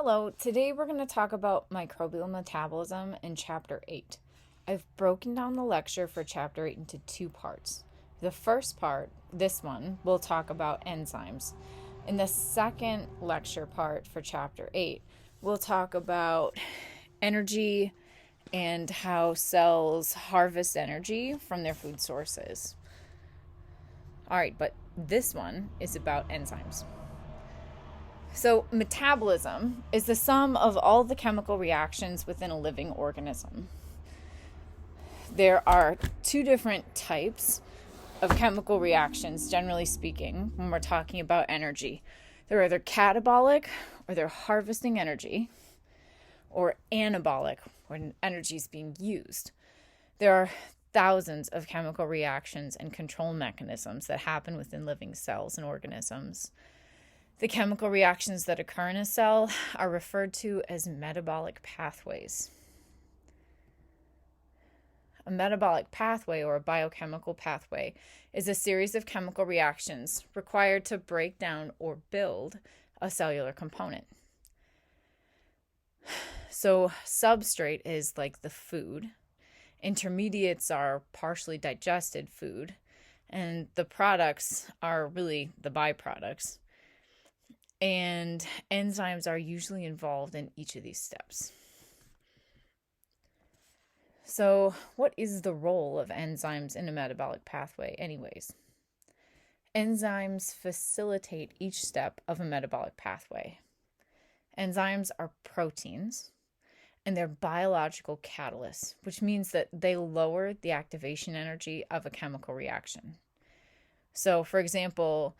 Hello, today we're going to talk about microbial metabolism in Chapter 8. I've broken down the lecture for Chapter 8 into two parts. The first part, this one, we'll talk about enzymes. In the second lecture part for Chapter 8, we'll talk about energy and how cells harvest energy from their food sources. All right, but this one is about enzymes. So, metabolism is the sum of all the chemical reactions within a living organism. There are two different types of chemical reactions, generally speaking, when we're talking about energy. They're either catabolic, or they're harvesting energy, or anabolic, when energy is being used. There are thousands of chemical reactions and control mechanisms that happen within living cells and organisms. The chemical reactions that occur in a cell are referred to as metabolic pathways. A metabolic pathway, or a biochemical pathway, is a series of chemical reactions required to break down or build a cellular component. So, substrate is like the food. Intermediates are partially digested food, and the products are really the byproducts. And enzymes are usually involved in each of these steps. So, what is the role of enzymes in a metabolic pathway, anyways? Enzymes facilitate each step of a metabolic pathway. Enzymes are proteins, and they're biological catalysts, which means that they lower the activation energy of a chemical reaction. So, for example,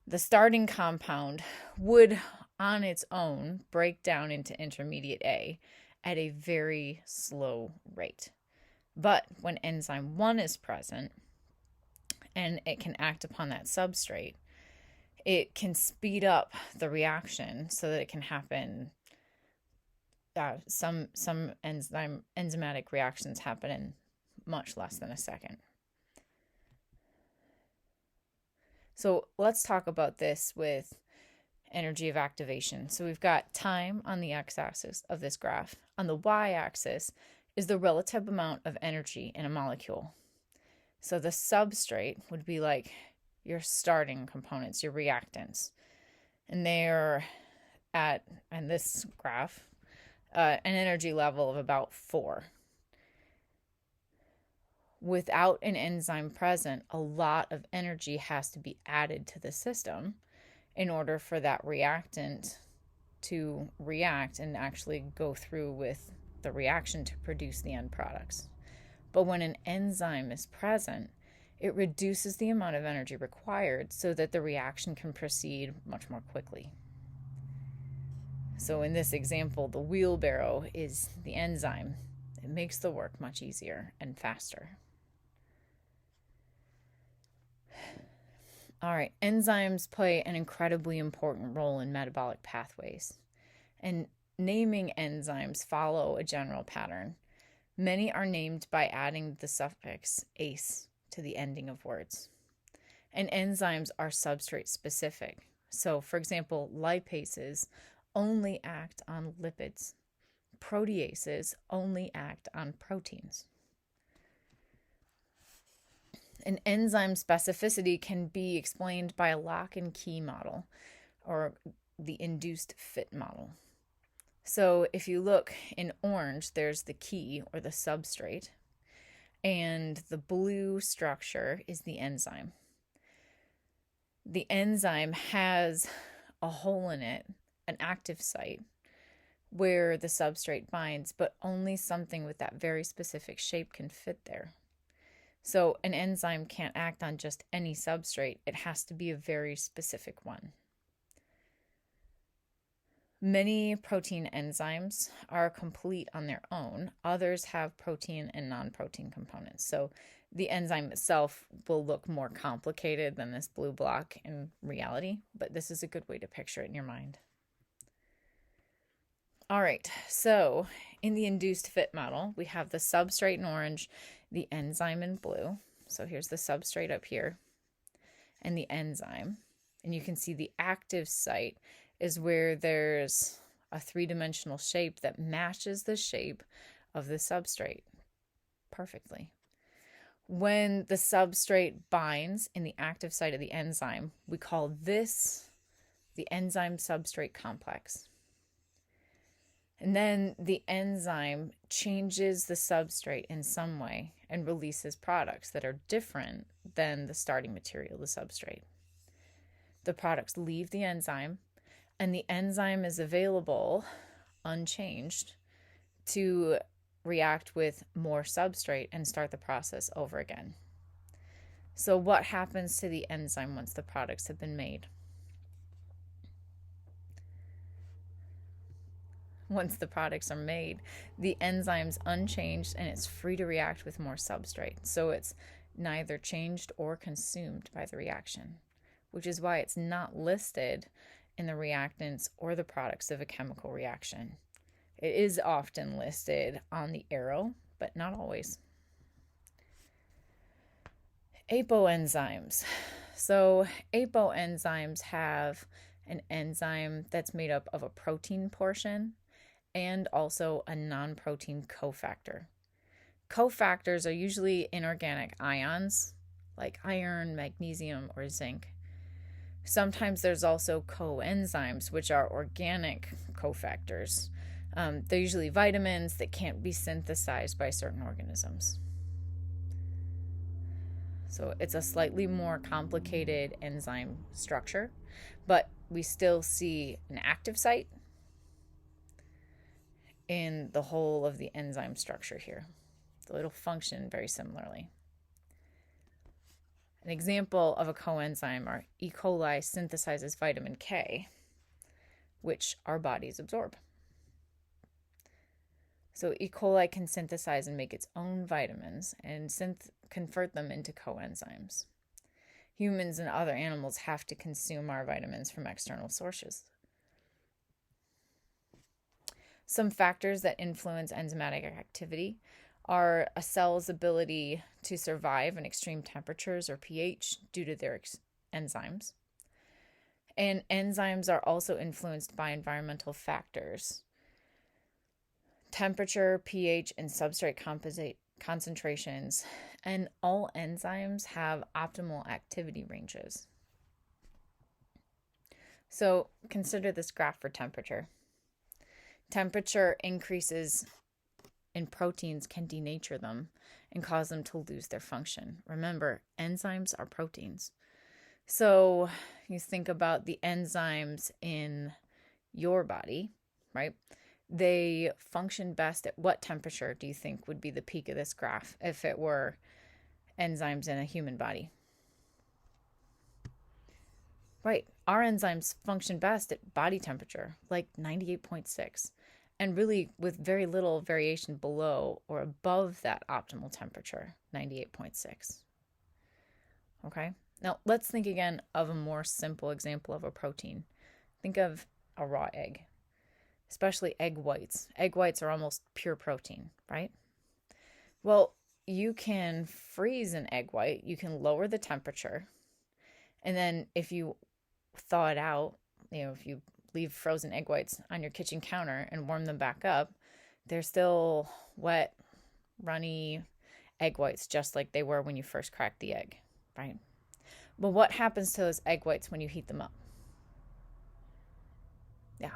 the starting compound would, on its own, break down into intermediate A at a very slow rate. But when enzyme 1 is present and it can act upon that substrate, it can speed up the reaction so that it can happen. Some enzymatic reactions happen in much less than a second. So let's talk about this with energy of activation. So we've got time on the x-axis of this graph. On the y-axis is the relative amount of energy in a molecule. So the substrate would be like your starting components, your reactants. And they're at, in this graph, an energy level of about 4. Without an enzyme present, a lot of energy has to be added to the system in order for that reactant to react and actually go through with the reaction to produce the end products. But when an enzyme is present, it reduces the amount of energy required so that the reaction can proceed much more quickly. So in this example, the wheelbarrow is the enzyme. It makes the work much easier and faster. All right, enzymes play an incredibly important role in metabolic pathways. And naming enzymes follow a general pattern. Many are named by adding the suffix "ase" to the ending of words. And enzymes are substrate specific. So, for example, lipases only act on lipids. Proteases only act on proteins. An enzyme specificity can be explained by a lock and key model, or the induced fit model. So if you look in orange, there's the key, or the substrate, and the blue structure is the enzyme. The enzyme has a hole in it, an active site, where the substrate binds, but only something with that very specific shape can fit there. So an enzyme can't act on just any substrate. It has to be a very specific one. Many protein enzymes are complete on their own. Others have protein and non-protein components. So the enzyme itself will look more complicated than this blue block in reality, but this is a good way to picture it in your mind. All right, so in the induced fit model, we have the substrate in orange, the enzyme in blue. So here's the substrate up here and the enzyme. And you can see the active site is where there's a three-dimensional shape that matches the shape of the substrate perfectly. When the substrate binds in the active site of the enzyme, we call this the enzyme substrate complex. And then the enzyme changes the substrate in some way and releases products that are different than the starting material, the substrate. The products leave the enzyme, and the enzyme is available unchanged to react with more substrate and start the process over again. So what happens to the enzyme once the products have been made? Once the products are made, the enzyme's unchanged and it's free to react with more substrate. So it's neither changed or consumed by the reaction, which is why it's not listed in the reactants or the products of a chemical reaction. It is often listed on the arrow, but not always. Apoenzymes. So apoenzymes have an enzyme that's made up of a protein portion and also a non-protein cofactor. Cofactors are usually inorganic ions like iron, magnesium, or zinc. Sometimes there's also coenzymes, which are organic cofactors. They're usually vitamins that can't be synthesized by certain organisms. So it's a slightly more complicated enzyme structure, but we still see an active site in the whole of the enzyme structure here. So it'll function very similarly. An example of a coenzyme are E. coli synthesizes vitamin K, which our bodies absorb. So E. coli can synthesize and make its own vitamins and convert them into coenzymes. Humans and other animals have to consume our vitamins from external sources. Some factors that influence enzymatic activity are a cell's ability to survive in extreme temperatures or pH due to their enzymes. And enzymes are also influenced by environmental factors. Temperature, pH, and substrate concentrations, and all enzymes have optimal activity ranges. So consider this graph for temperature. Temperature increases in proteins can denature them and cause them to lose their function. Remember, enzymes are proteins. So you think about the enzymes in your body, right? They function best at what temperature do you think would be the peak of this graph if it were enzymes in a human body? Right, our enzymes function best at body temperature, like 98.6, and really with very little variation below or above that optimal temperature, 98.6. Okay, now let's think again of a more simple example of a protein. Think of a raw egg, especially egg whites. Egg whites are almost pure protein, right? Well, you can freeze an egg white, you can lower the temperature, and then if you thaw it out, if you leave frozen egg whites on your kitchen counter and warm them back up, they're still wet, runny egg whites, just like they were when you first cracked the egg, right? But what happens to those egg whites when you heat them up? Yeah,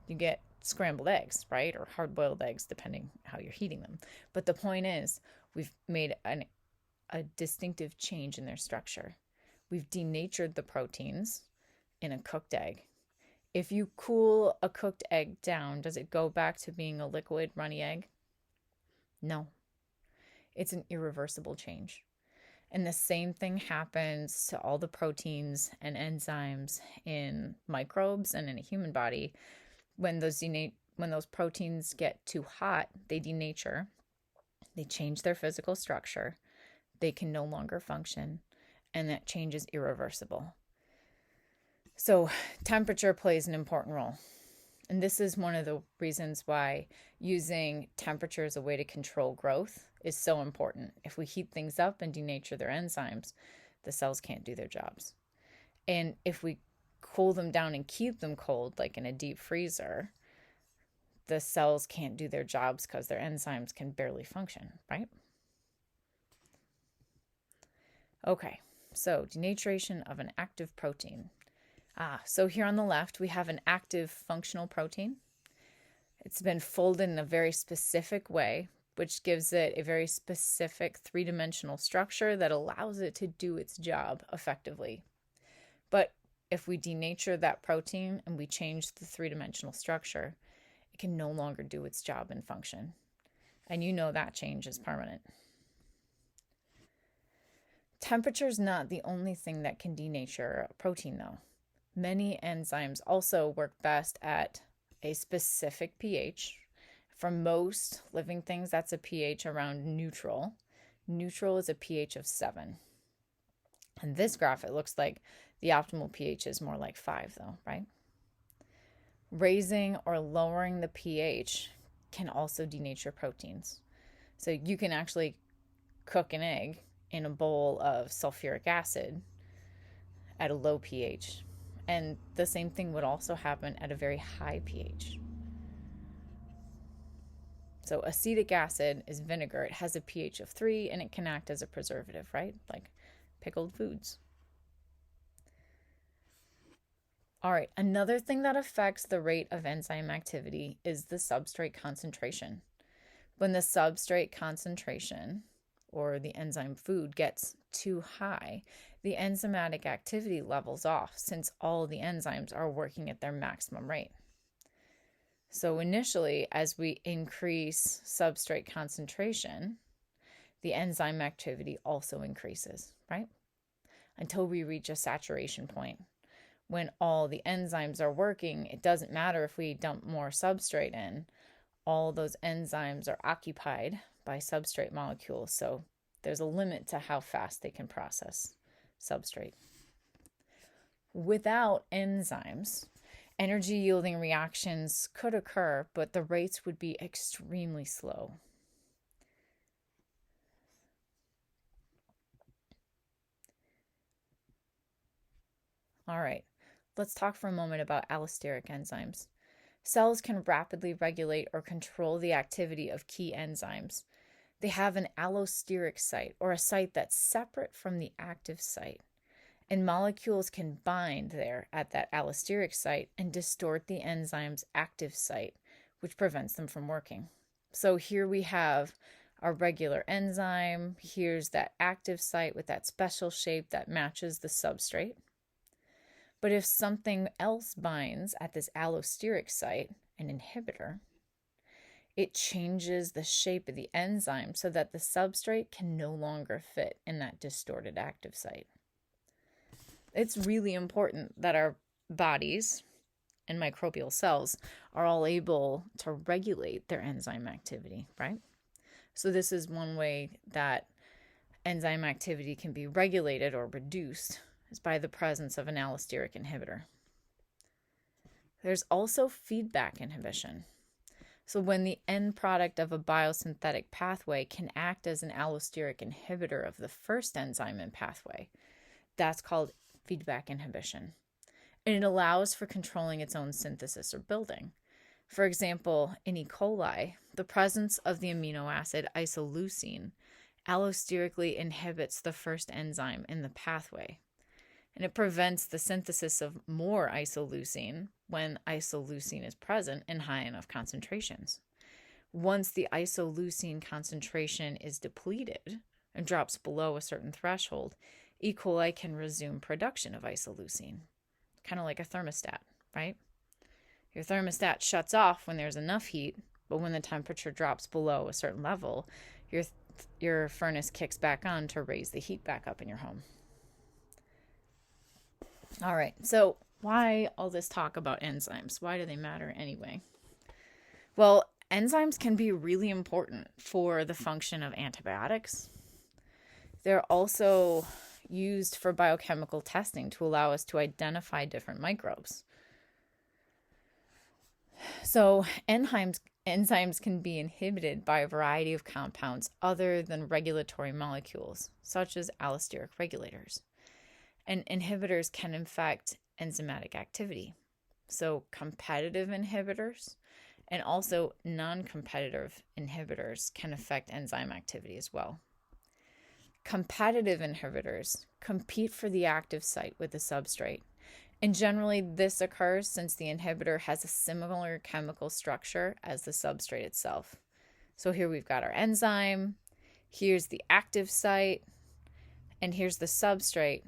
you get scrambled eggs, right? Or hard-boiled eggs, depending how you're heating them. But the point is, we've made a distinctive change in their structure. We've denatured the proteins in a cooked egg. If you cool a cooked egg down, does it go back to being a liquid, runny egg? No. It's an irreversible change. And the same thing happens to all the proteins and enzymes in microbes and in a human body. When those proteins get too hot, they denature, they change their physical structure, they can no longer function, and that change is irreversible. So temperature plays an important role. And this is one of the reasons why using temperature as a way to control growth is so important. If we heat things up and denature their enzymes, the cells can't do their jobs. And if we cool them down and keep them cold, like in a deep freezer, the cells can't do their jobs because their enzymes can barely function, right? Okay, so denaturation of an active protein. So here on the left, we have an active functional protein. It's been folded in a very specific way, which gives it a very specific three-dimensional structure that allows it to do its job effectively. But if we denature that protein and we change the three-dimensional structure, it can no longer do its job and function. And you know that change is permanent. Temperature is not the only thing that can denature a protein, though. Many enzymes also work best at a specific pH. For most living things, that's a pH around neutral. Neutral is a pH of 7. In this graph, it looks like the optimal pH is more like 5, though, right? Raising or lowering the pH can also denature proteins. So you can actually cook an egg in a bowl of sulfuric acid at a low pH. And the same thing would also happen at a very high pH. So acetic acid is vinegar. It has a pH of 3 and it can act as a preservative, right? Like pickled foods. All right, another thing that affects the rate of enzyme activity is the substrate concentration. When the substrate concentration or the enzyme food gets too high, the enzymatic activity levels off since all the enzymes are working at their maximum rate. So initially, as we increase substrate concentration, the enzyme activity also increases, right? Until we reach a saturation point. When all the enzymes are working, it doesn't matter if we dump more substrate in. All those enzymes are occupied by substrate molecules, so there's a limit to how fast they can process substrate. Without enzymes, energy yielding reactions could occur, but the rates would be extremely slow. All right, let's talk for a moment about allosteric enzymes. Cells can rapidly regulate or control the activity of key enzymes. They have an allosteric site, or a site that's separate from the active site. And molecules can bind there at that allosteric site and distort the enzyme's active site, which prevents them from working. So here we have our regular enzyme. Here's that active site with that special shape that matches the substrate. But if something else binds at this allosteric site, an inhibitor, it changes the shape of the enzyme so that the substrate can no longer fit in that distorted active site. It's really important that our bodies and microbial cells are all able to regulate their enzyme activity, right? So this is one way that enzyme activity can be regulated or reduced, is by the presence of an allosteric inhibitor. There's also feedback inhibition. So when the end product of a biosynthetic pathway can act as an allosteric inhibitor of the first enzyme and pathway, that's called feedback inhibition. And it allows for controlling its own synthesis or building. For example, in E. coli, the presence of the amino acid isoleucine allosterically inhibits the first enzyme in the pathway. And it prevents the synthesis of more isoleucine when isoleucine is present in high enough concentrations. Once the isoleucine concentration is depleted and drops below a certain threshold, E. coli can resume production of isoleucine, kind of like a thermostat, right? Your thermostat shuts off when there's enough heat, but when the temperature drops below a certain level, your furnace kicks back on to raise the heat back up in your home. All right, so why all this talk about enzymes? Why do they matter anyway? Well, enzymes can be really important for the function of antibiotics. They're also used for biochemical testing to allow us to identify different microbes. So enzymes can be inhibited by a variety of compounds other than regulatory molecules, such as allosteric regulators. And inhibitors can affect enzymatic activity. So competitive inhibitors And also, non-competitive inhibitors can affect enzyme activity as well. Competitive inhibitors compete for the active site with the substrate. And generally, this occurs since the inhibitor has a similar chemical structure as the substrate itself. So here we've got our enzyme, here's the active site, and here's the substrate.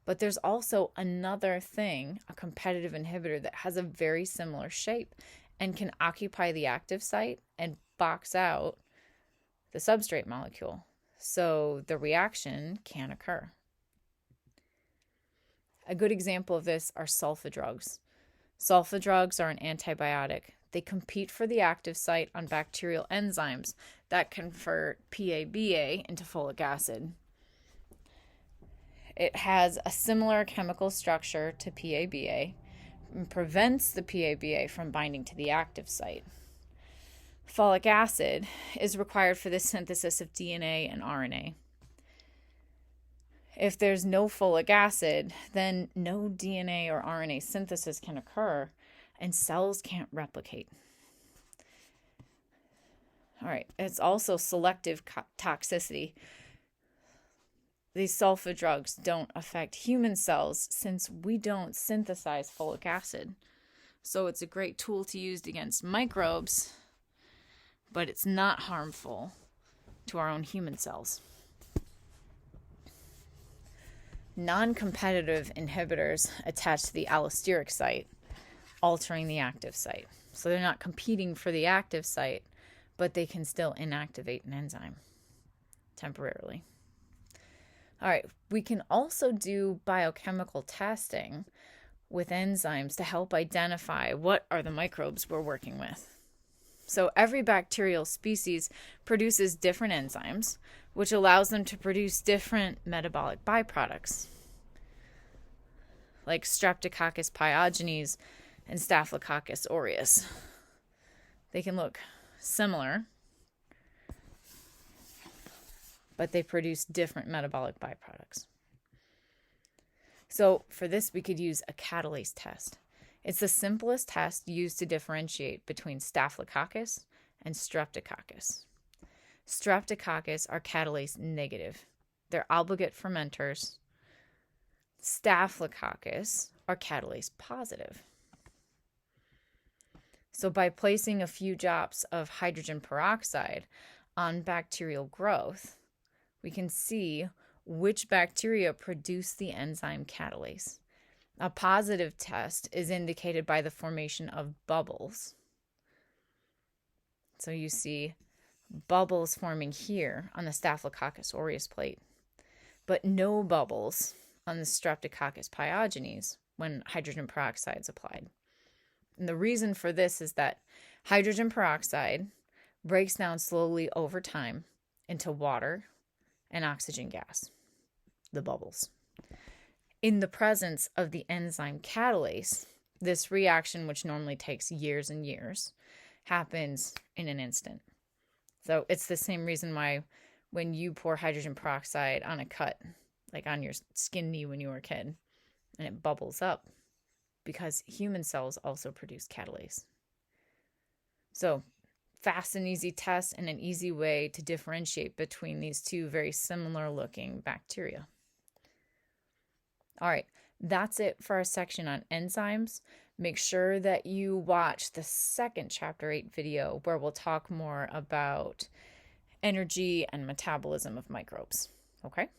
But there's also another thing, a competitive inhibitor, that has a very similar shape and can occupy the active site and box out the substrate molecule. So the reaction can occur. A good example of this are sulfa drugs. Sulfa drugs are an antibiotic. They compete for the active site on bacterial enzymes that convert PABA into folic acid. It has a similar chemical structure to PABA and prevents the PABA from binding to the active site. Folic acid is required for the synthesis of DNA and RNA. If there's no folic acid, then no DNA or RNA synthesis can occur and cells can't replicate. All right, it's also selective toxicity. These sulfa drugs don't affect human cells since we don't synthesize folic acid. So it's a great tool to use against microbes, but it's not harmful to our own human cells. Non-competitive inhibitors attach to the allosteric site, altering the active site. So they're not competing for the active site, but they can still inactivate an enzyme temporarily. All right, we can also do biochemical testing with enzymes to help identify what are the microbes we're working with. So every bacterial species produces different enzymes, which allows them to produce different metabolic byproducts, like Streptococcus pyogenes and Staphylococcus aureus. They can look similar, but they produce different metabolic byproducts. So for this, we could use a catalase test. It's the simplest test used to differentiate between Staphylococcus and Streptococcus. Streptococcus are catalase negative. They're obligate fermenters. Staphylococcus are catalase positive. So by placing a few drops of hydrogen peroxide on bacterial growth, we can see which bacteria produce the enzyme catalase. A positive test is indicated by the formation of bubbles. So you see bubbles forming here on the Staphylococcus aureus plate, but no bubbles on the Streptococcus pyogenes when hydrogen peroxide is applied. And the reason for this is that hydrogen peroxide breaks down slowly over time into water and oxygen gas, the bubbles. In the presence of the enzyme catalase, this reaction, which normally takes years and years, happens in an instant. So it's the same reason why when you pour hydrogen peroxide on a cut, like on your skin knee when you were a kid, and it bubbles up, because human cells also produce catalase. So fast and easy test and an easy way to differentiate between these two very similar looking bacteria. All right, that's it for our section on enzymes. Make sure that you watch the second chapter 8 video where we'll talk more about energy and metabolism of microbes. Okay?